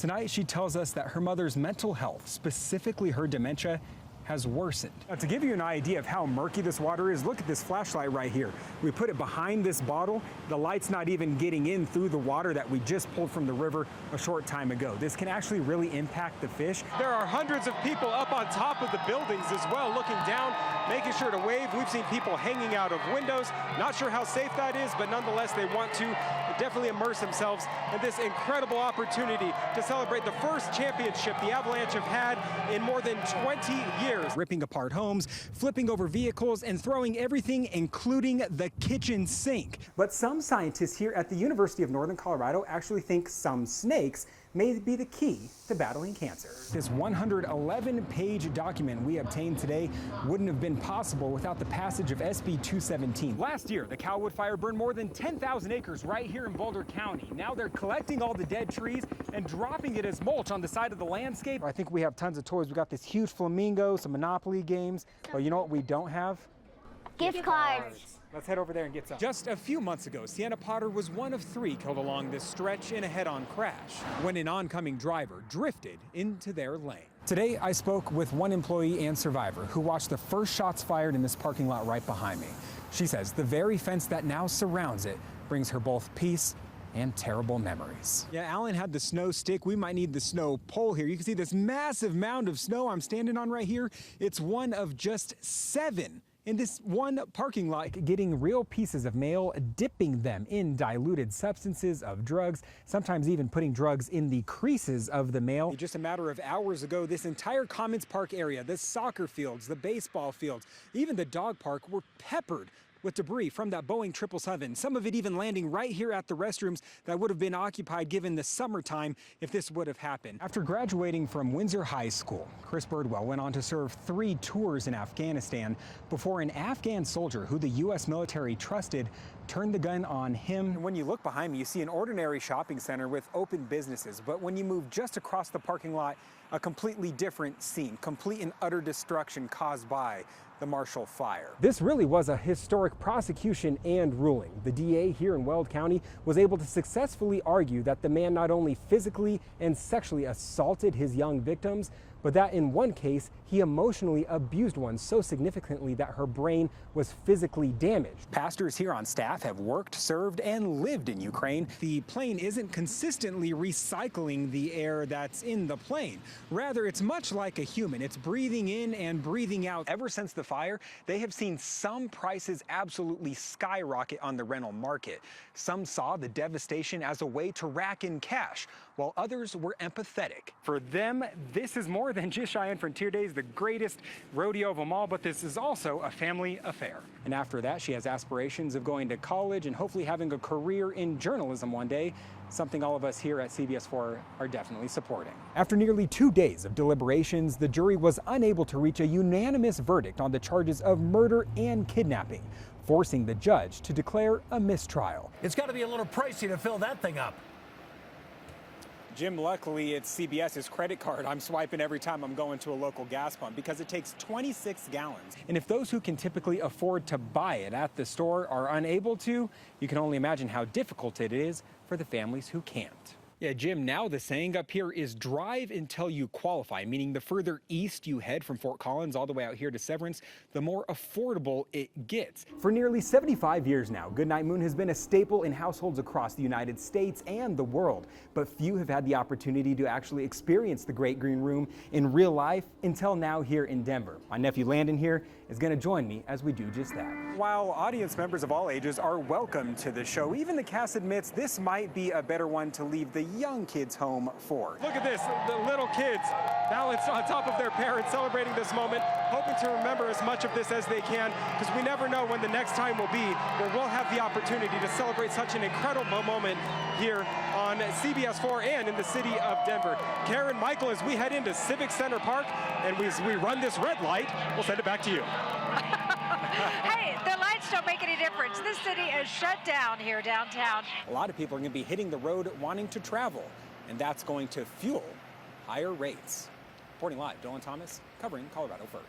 Tonight, she tells us that her mother's mental health, specifically her dementia, has worsened. Now, to give you an idea of how murky this water is, look at this flashlight right here. We put it behind this bottle. The light's not even getting in through the water that we just pulled from the river a short time ago. This can actually really impact the fish. There are hundreds of people up on top of the buildings as well, looking down, making sure to wave. We've seen people hanging out of windows. Not sure how safe that is, but nonetheless, they want to definitely immerse themselves in this incredible opportunity to celebrate the first championship the Avalanche have had in more than 20 years. Ripping apart homes, flipping over vehicles, and throwing everything, including the kitchen sink. But some scientists here at the University of Northern Colorado actually think some snakes may be the key to battling cancer. This 111-page document we obtained today wouldn't have been possible without the passage of SB 217. Last year, the Cowwood fire burned more than 10,000 acres right here in Boulder County. Now they're collecting all the dead trees and dropping it as mulch on the side of the landscape. I think we have tons of toys. We got this huge flamingo, some Monopoly games. But you know what we don't have? Gift cards. Let's head over there and get some. Just a few months ago, Sienna Potter was one of 3 killed along this stretch in a head-on crash when an oncoming driver drifted into their lane. Today, I spoke with one employee and survivor who watched the first shots fired in this parking lot right behind me. She says the very fence that now surrounds it brings her both peace and terrible memories. Yeah, Alan had the snow stick. We might need the snow pole here. You can see this massive mound of snow I'm standing on right here. It's one of just 7 in this one parking lot. Getting real pieces of mail, dipping them in diluted substances of drugs, sometimes even putting drugs in the creases of the mail. Just a matter of hours ago, this entire Commons Park area, the soccer fields, the baseball fields, even the dog park were peppered with debris from that Boeing 777, some of it even landing right here at the restrooms that would have been occupied given the summertime if this would have happened. After graduating from Windsor High School, Chris Birdwell went on to serve 3 tours in Afghanistan before an Afghan soldier who the U.S. military trusted turned the gun on him. When you look behind me, you see an ordinary shopping center with open businesses, but when you move just across the parking lot, a completely different scene, complete and utter destruction caused by the Marshall Fire. This really was a historic prosecution and ruling. The DA here in Weld County was able to successfully argue that the man not only physically and sexually assaulted his young victims, but that in one case, he emotionally abused one so significantly that her brain was physically damaged. Pastors here on staff have worked, served, and lived in Ukraine. The plane isn't consistently recycling the air that's in the plane. Rather, it's much like a human. It's breathing in and breathing out. Ever since the fire, they have seen some prices absolutely skyrocket on the rental market. Some saw the devastation as a way to rack in cash, while others were empathetic. For them, this is more than just Cheyenne Frontier Days, the greatest rodeo of them all, but this is also a family affair. And after that, she has aspirations of going to college and hopefully having a career in journalism one day, something all of us here at CBS 4 are definitely supporting. After nearly 2 days of deliberations, the jury was unable to reach a unanimous verdict on the charges of murder and kidnapping, forcing the judge to declare a mistrial. It's got to be a little pricey to fill that thing up. Jim, luckily it's CBS's credit card I'm swiping every time I'm going to a local gas pump because it takes 26 gallons. And if those who can typically afford to buy it at the store are unable to, you can only imagine how difficult it is for the families who can't. Yeah, Jim, now the saying up here is drive until you qualify, meaning the further east you head from Fort Collins all the way out here to Severance, the more affordable it gets. For nearly 75 years now, Goodnight Moon has been a staple in households across the United States and the world, but few have had the opportunity to actually experience the Great Green Room in real life until now here in Denver. My nephew Landon here is going to join me as we do just that. While audience members of all ages are welcome to the show, even the cast admits this might be a better one to leave the young kids home for. Look at this, the little kids balanced on top of their parents, celebrating this moment, hoping to remember as much of this as they can, because we never know when the next time will be where we'll have the opportunity to celebrate such an incredible moment here on CBS 4 and in the city of Denver. Karen, Michael, as we head into Civic Center Park and as we run this red light, we'll send it back to you. Hey, the lights don't make any difference. This city is shut down here downtown. A lot of people are going to be hitting the road wanting to travel, and that's going to fuel higher rates. Reporting live, Dillon Thomas, covering Colorado First.